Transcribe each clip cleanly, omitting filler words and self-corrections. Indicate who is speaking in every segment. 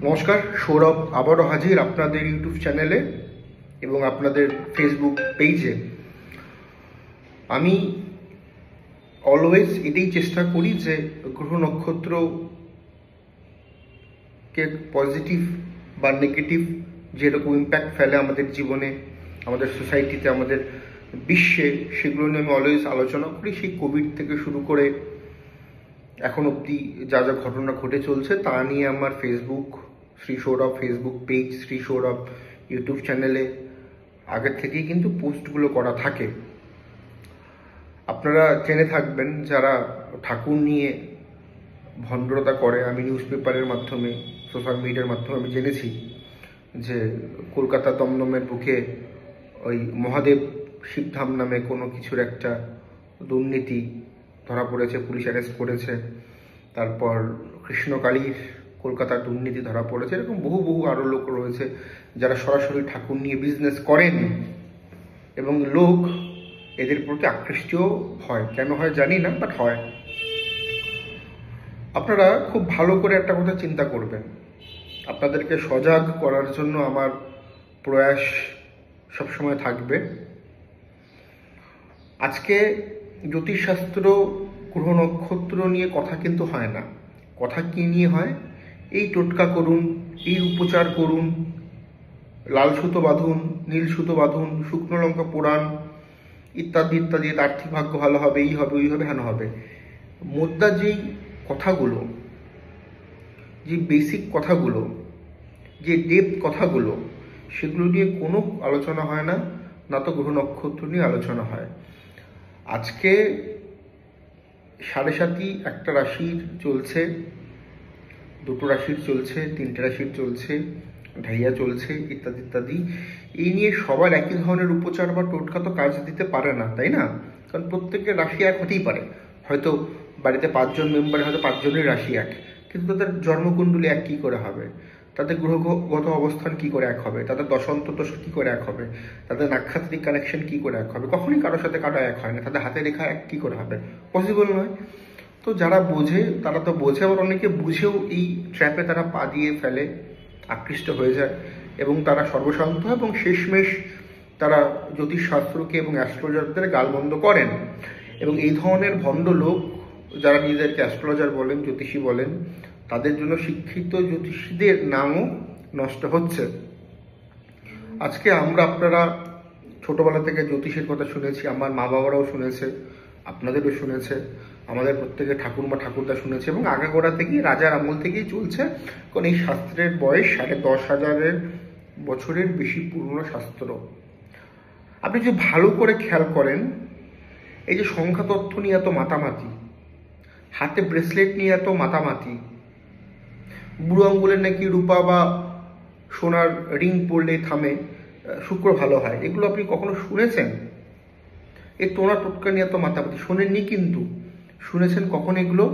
Speaker 1: নমস্কার, সৌরভ আবারও হাজির আপনাদের ইউটিউব চ্যানেলে এবং আপনাদের ফেসবুক পেজে। আমি অলওয়েজ এটাই চেষ্টা করি যে গ্রহ নক্ষত্রকে পজিটিভ বা নেগেটিভ যেরকম ইম্প্যাক্ট ফেলে আমাদের জীবনে, আমাদের সোসাইটিতে, আমাদের বিশ্বে, সেগুলো নিয়ে আমি অলওয়েজ আলোচনা করি। সেই কোভিড থেকে শুরু করে এখন অবধি যা যা ঘটনা ঘটে চলছে তা নিয়ে আমার Facebook Shri Sourav Facebook page, Shri Sourav YouTube চ্যানেলে আগের থেকেই কিন্তু পোস্টগুলো করা থাকে। আপনারা জেনে থাকবেন যারা ঠাকুর নিয়ে ভণ্ডতা করে, আমি নিউজ পেপারের মাধ্যমে, সোশ্যাল মিডিয়ার মাধ্যমে আমি জেনেছি যে কলকাতা দমদমের বুকে ওই মহাদেব শিবধাম নামে কোনো কিছুর একটা দুর্নীতি ধরা পড়েছে, পুলিশ অ্যারেস্ট করেছে। তারপর কৃষ্ণকালীর কলকাতার দুর্নীতি ধরা পড়েছে। এরকম বহু আরও লোক রয়েছে যারা সরাসরি ঠাকুর নিয়ে বিজনেস করেন এবং লোক এদের প্রতি আকৃষ্টও হয়। কেন হয় জানি না, বাট হয়। আপনারা খুব ভালো করে একটা কথা চিন্তা করবেন। আপনাদেরকে সজাগ করার জন্য আমার প্রয়াস সবসময় থাকবে। আজকে জ্যোতিষশাস্ত্র, গ্রহ নক্ষত্র নিয়ে কথা কিন্তু হয় না। কথা কি নিয়ে হয়? এই টোটকা করুন, এই উপচার করুন, লাল সুতো বাঁধুন, নীল সুতো বাঁধুন, শুকনো লঙ্কা পোড়ান, ইত্যাদি ইত্যাদি, আর্থিক ভাগ্য ভালো হবে, এই হবে, ওই হবে, হেন হবে। মোদ্দা যেই কথাগুলো, যে বেসিক কথাগুলো, যে ডেপথ কথাগুলো, সেগুলো নিয়ে কোনো আলোচনা হয় না, না তো গ্রহ নক্ষত্র নিয়ে আলোচনা হয়। আজকে 7.5 একটা রাশির চলছে, 2টো রাশির চলছে, 3টে রাশির চলছে, ঢাইয়া চলছে, ইত্যাদি ইত্যাদি। এই নিয়ে সবার একই ধরনের উপচার বা টোটকা তো কাজ দিতে পারে না, তাই না? কারণ প্রত্যেকের রাশি এক হতেই পারে। হয়তো বাড়িতে 5 জন মেম্বার, হয়তো 5 জনের রাশি এক, কিন্তু তাদের জন্মকুণ্ডলী এক কী করে হবে? তাদের গ্রহগত অবস্থান কি করে এক হবে? তাদের দশা কি করে এক হবে? তাদের নাক্ষত্রিক কানেকশন কি করে এক হবে? কখনই কারোর সাথে কারো এক হয় না। তাদের হাতে রেখা এক কী করে হবে? পসিবল নয়। তো যারা বোঝে তারা তো বোঝে, আবার অনেকে বুঝেও এই ট্র্যাপে তারা পা দিয়ে ফেলে, আকৃষ্ট হয়ে যায় এবং তারা সর্বশান্ত হয় এবং শেষমেশ তারা জ্যোতিষশাস্ত্রকে এবং অ্যাস্ট্রোলজারদের গালমন্দ করেন। এবং এই ধরনের ভণ্ড লোক যারা নিজেদেরকে অ্যাস্ট্রোলজার বলেন, জ্যোতিষী বলেন, তাদের জন্য শিক্ষিত জ্যোতিষীদের নামও নষ্ট হচ্ছে। আজকে আপনারা ছোটবেলা থেকে জ্যোতিষের কথা শুনেছি, আমার মা বাবারাও শুনেছে, আপনাদেরও শুনেছে, আমাদের প্রত্যেকের ঠাকুরমা ঠাকুরদা শুনেছে এবং আগাগোড়া থেকেই, রাজার আমল থেকেই চলছে। কারণ এই শাস্ত্রের বয়স 10,500 বছরের বেশি পুরনো শাস্ত্র। আপনি যদি ভালো করে খেয়াল করেন, এই যে সংখ্যা তথ্য নিয়ে এত মাতামাতি, হাতে ব্রেসলেট নিয়ে এত মাতামাতি, বুড়ো আঙ্গুলের নাকি রূপা বা সোনার রিং পরলে থামে, শুক্র ভালো হয়, এগুলো আপনি কখনো শুনেছেন? এই টোনা টোটকা নিয়ে এত মাতামাতি শোনেননি, কিন্তু শুনেছেন কখন এগুলো?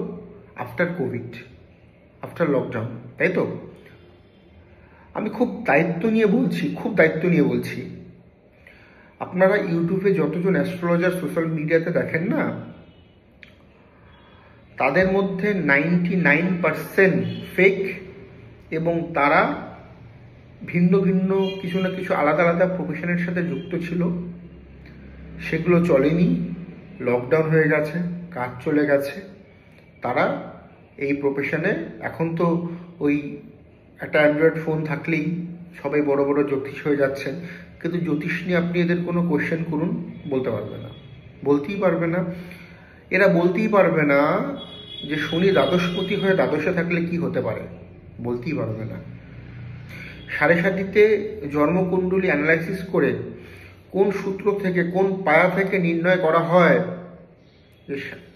Speaker 1: আফটার কোভিড, আফটার লকডাউন, তাই তো? আমি খুব দায়িত্ব নিয়ে বলছি, আপনারা ইউটিউবে যতজন অ্যাস্ট্রোলজার সোশ্যাল মিডিয়াতে দেখেন না, তাদের মধ্যে 99% ফেক এবং তারা ভিন্ন ভিন্ন কিছু না কিছু আলাদা আলাদা প্রফেশনের সাথে যুক্ত ছিল। সেগুলো চলেনি, লকডাউন হয়ে গেছে, কাজ চলে গেছে, তারা এই প্রফেশনে এখন তো ওই একটা অ্যান্ড্রয়েড ফোন থাকলেই সবাই বড় বড় জ্যোতিষ হয়ে যাচ্ছেন। কিন্তু জ্যোতিষ নিয়ে আপনি এদের কোনো কোয়েশ্চেন করুন, বলতেই পারবে না। এরা বলতেই পারবে না যে শনি দ্বাদশপতি হয়ে দ্বাদশে থাকলে কি হতে পারে, বলতেই পারবে না। 7.5তে জন্মকুণ্ডলী অ্যানালাইসিস করে কোন সূত্র থেকে, কোন পায়া থেকে নির্ণয় করা হয় যে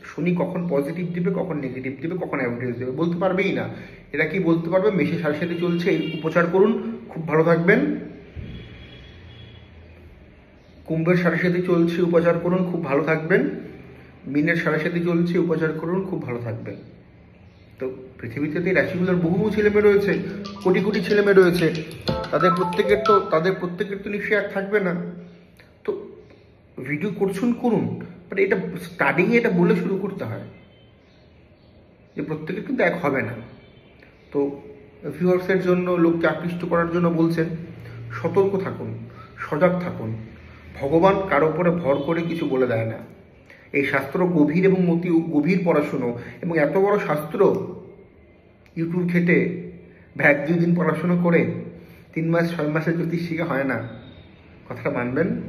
Speaker 1: শনি কখন পজিটিভ দিবে, কখন নেগেটিভ দিবে, কখন অ্যাভারেজ দেবে, বলতে পারবেই না। এরা কি বলতে পারবে? মেষে 7.5 চলছে, এই উপচার করুন, খুব ভালো থাকবেন। কুম্ভের 7.5 চলছে, উপচার করুন, খুব ভালো থাকবেন। মিনের 7.5 চলছে, উপচার করুন, খুব ভালো থাকবেন। তো পৃথিবীতে তো এই রাশিগুলোর বহু ছেলেমেয়ে রয়েছে, কোটি কোটি ছেলেমেয়ে রয়েছে, তাদের প্রত্যেকের তো নিশ্চয়ই এক থাকবে না। তো ভিডিও করুন, বাট এটা স্টার্টিংয়ে এটা বলে শুরু করতে হয় যে প্রত্যেকের কিন্তু এক হবে না। তো ভিউয়ার্সের জন্য, লোককে আকৃষ্ট করার জন্য বলছেন, সতর্ক থাকুন, সজাগ থাকুন। ভগবান কারো উপরে ভর করে কিছু বলে দেয় না। এই শাস্ত্র গভীর এবং অতি গভীর পড়াশুনো, এবং এত বড় শাস্ত্র ইউটিউব ঘেটে বা 1-2 দিন পড়াশুনো করে 3 মাস 6 মাসের জ্যোতিষ শিখে হয় না। কথাটা মানবেন।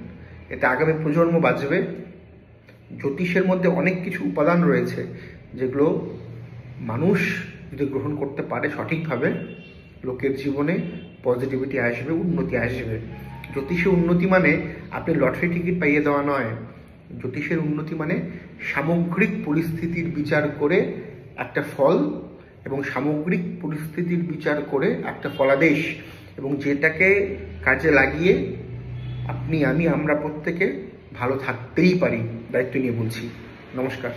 Speaker 1: এতে আগামী প্রজন্ম বাঁচবে। জ্যোতিষের মধ্যে অনেক কিছু উপাদান রয়েছে যেগুলো মানুষ যদি গ্রহণ করতে পারে সঠিকভাবে, লোকের জীবনে পজিটিভিটি আসবে, উন্নতি আসবে। জ্যোতিষে উন্নতি মানে আপনি লটারি টিকিট পাইয়ে দেওয়া নয়। জ্যোতিষের উন্নতি মানে সামগ্রিক পরিস্থিতির বিচার করে একটা ফল, এবং সামগ্রিক পরিস্থিতির বিচার করে একটা ফলাদেশ, এবং যেটাকে কাজে লাগিয়ে আপনি, আমি, আমরা প্রত্যেকে ভালো থাকতেই পারি। দায়িত্ব নিয়ে বলছি। নমস্কার।